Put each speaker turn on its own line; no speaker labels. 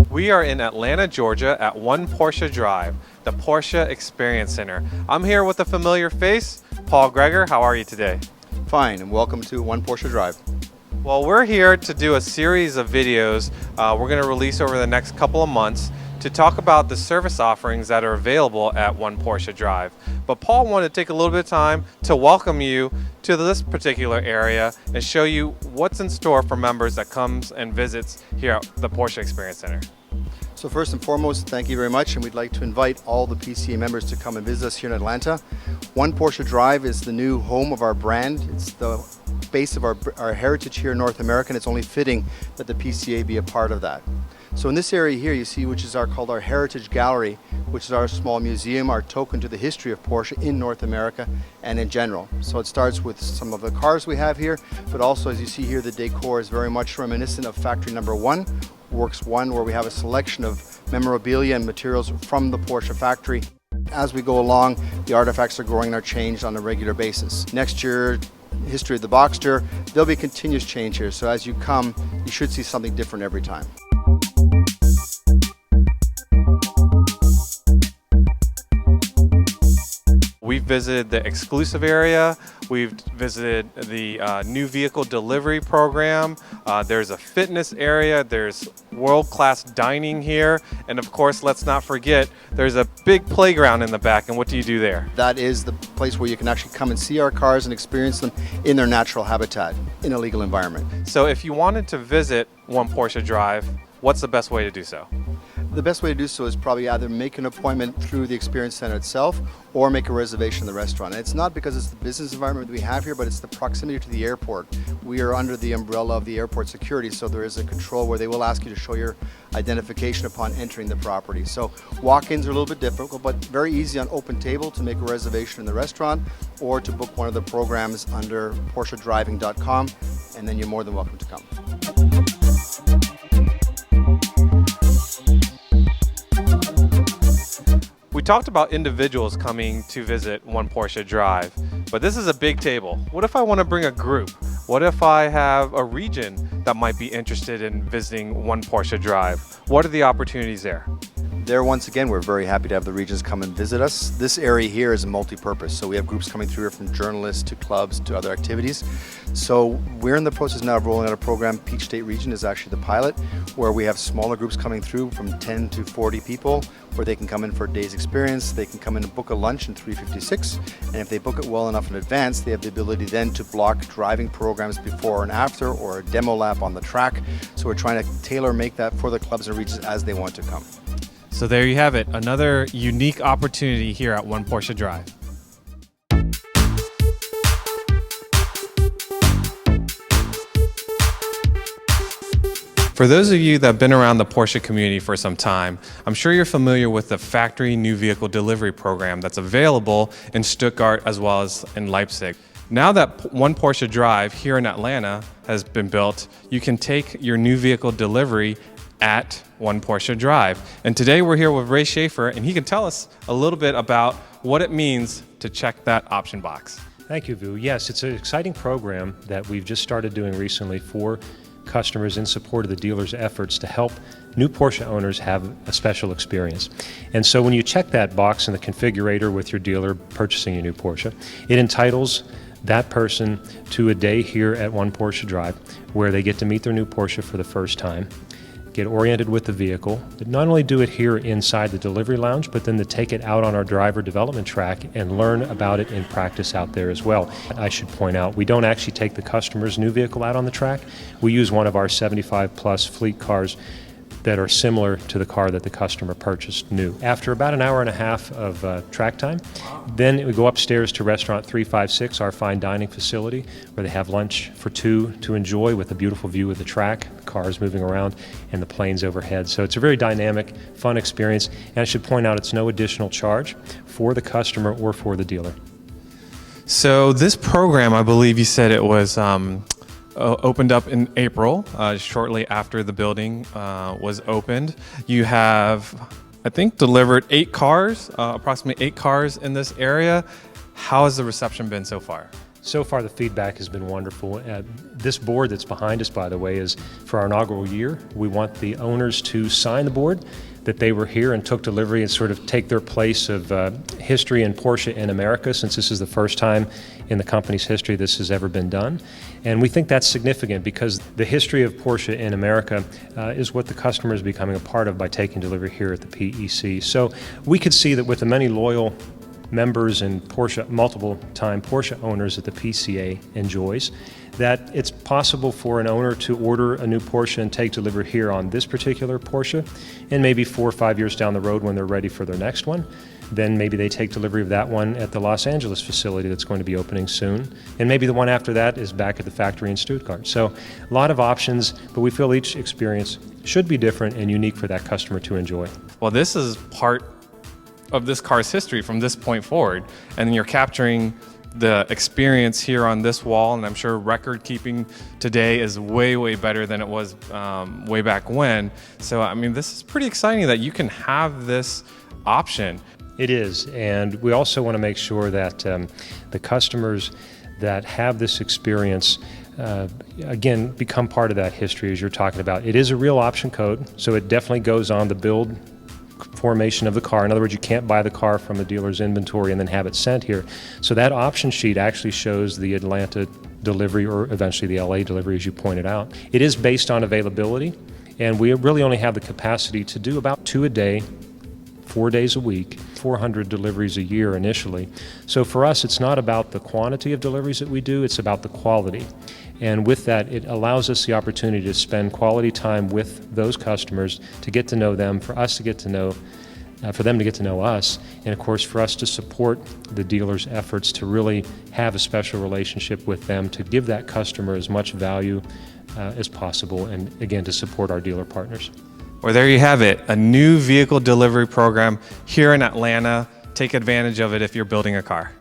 We are in Atlanta, Georgia at One Porsche Drive, the Porsche Experience Center. I'm here with a familiar face, Paul Gregor. How are you today?
Fine, and welcome to One Porsche Drive.
Well, we're here to do a series of videos we're going to release over the next couple of months to talk about the service offerings that are available at One Porsche Drive. But Paul wanted to take a little bit of time to welcome you to this particular area and show you what's in store for members that comes and visits here at the Porsche Experience Center.
So first and foremost, thank you very much, and we'd like to invite all the PCA members to come and visit us here in Atlanta. One Porsche Drive is the new home of our brand. It's the base of our heritage here in North America, and it's only fitting that the PCA be a part of that. So in this area here you see, which is called our Heritage Gallery, which is our small museum, our token to the history of Porsche in North America and in general. So it starts with some of the cars we have here, but also as you see here, the decor is very much reminiscent of factory number 1, Works 1, where we have a selection of memorabilia and materials from the Porsche factory. As we go along, the artifacts are growing and are changed on a regular basis. Next year, history of the Boxster, there'll be continuous change here. So as you come, you should see something different every time.
We've visited the exclusive area, we've visited the new vehicle delivery program, there's a fitness area, there's world-class dining here, and of course, let's not forget, there's a big playground in the back. And what do you do there?
That is the place where you can actually come and see our cars and experience them in their natural habitat, in a legal environment.
So if you wanted to visit One Porsche Drive, what's the best way to do so?
The best way to do so is probably either make an appointment through the Experience Center itself or make a reservation in the restaurant. And it's not because it's the business environment that we have here, but it's the proximity to the airport. We are under the umbrella of the airport security, so there is a control where they will ask you to show your identification upon entering the property. So walk-ins are a little bit difficult, but very easy on Open Table to make a reservation in the restaurant or to book one of the programs under PorscheDriving.com, and then you're more than welcome to come.
We talked about individuals coming to visit One Porsche Drive, but this is a big table. What if I want to bring a group? What if I have a region that might be interested in visiting One Porsche Drive? What are the opportunities there?
There, once again, we're very happy to have the regions come and visit us. This area here is multi-purpose, so we have groups coming through here from journalists to clubs to other activities. So we're in the process now of rolling out a program. Peach State Region is actually the pilot, where we have smaller groups coming through from 10 to 40 people, where they can come in for a day's experience. They can come in and book a lunch in 356, and if they book it well enough in advance, they have the ability then to block driving programs before and after, or a demo lap on the track. So we're trying to tailor make that for the clubs and regions as they want to come.
So there you have it, another unique opportunity here at One Porsche Drive. For those of you that have been around the Porsche community for some time, I'm sure you're familiar with the factory new vehicle delivery program that's available in Stuttgart as well as in Leipzig. Now that One Porsche Drive here in Atlanta has been built, you can take your new vehicle delivery at One Porsche Drive. And today we're here with Ray Shaffer, and he can tell us a little bit about what it means to check that option box.
Thank you, Vu. Yes, it's an exciting program that we've just started doing recently for customers in support of the dealer's efforts to help new Porsche owners have a special experience. And so when you check that box in the configurator with your dealer purchasing a new Porsche, it entitles that person to a day here at One Porsche Drive where they get to meet their new Porsche for the first time, get oriented with the vehicle, but not only do it here inside the delivery lounge, but then to take it out on our driver development track and learn about it in practice out there as well. I should point out, we don't actually take the customer's new vehicle out on the track. We use one of our 75 plus fleet cars that are similar to the car that the customer purchased new. After about an hour and a half of track time, then we go upstairs to restaurant 356, our fine dining facility, where they have lunch for two to enjoy with a beautiful view of the track, the cars moving around, and the planes overhead. So it's a very dynamic, fun experience, and I should point out it's no additional charge for the customer or for the dealer.
So this program, I believe you said it was opened up in April, shortly after the building was opened. You have, I think, delivered 8 cars, approximately 8 cars in this area. How has the reception been so far?
So far, the feedback has been wonderful. This board that's behind us, by the way, is for our inaugural year. We want the owners to sign the board that they were here and took delivery and sort of take their place of history in Porsche in America, since this is the first time in the company's history this has ever been done. And we think that's significant because the history of Porsche in America is what the customer is becoming a part of by taking delivery here at the PEC. So we could see that with the many loyal members and Porsche, multiple-time Porsche owners that the PCA enjoys, that it's possible for an owner to order a new Porsche and take delivery here on this particular Porsche, and maybe 4 or 5 years down the road when they're ready for their next one, then maybe they take delivery of that one at the Los Angeles facility that's going to be opening soon, and maybe the one after that is back at the factory in Stuttgart. So a lot of options, but we feel each experience should be different and unique for that customer to enjoy.
Well, this is part of this car's history from this point forward, and you're capturing the experience here on this wall, and I'm sure record keeping today is way better than it was way back when. So I mean, this is pretty exciting that you can have this option.
It is, and we also want to make sure that the customers that have this experience again become part of that history as you're talking about. It is a real option code, so it definitely goes on the build formation of the car. In other words, you can't buy the car from the dealer's inventory and then have it sent here. So that option sheet actually shows the Atlanta delivery, or eventually the LA delivery, as you pointed out. It is based on availability, and we really only have the capacity to do about 2 a day, 4 days a week, 400 deliveries a year initially. So for us, it's not about the quantity of deliveries that we do, it's about the quality. And with that, it allows us the opportunity to spend quality time with those customers, to get to know them, for us to get to know, for them to get to know us, and of course for us to support the dealer's efforts to really have a special relationship with them, to give that customer as much value as possible, and again, to support our dealer partners.
Well, there you have it, a new vehicle delivery program here in Atlanta. Take advantage of it if you're building a car.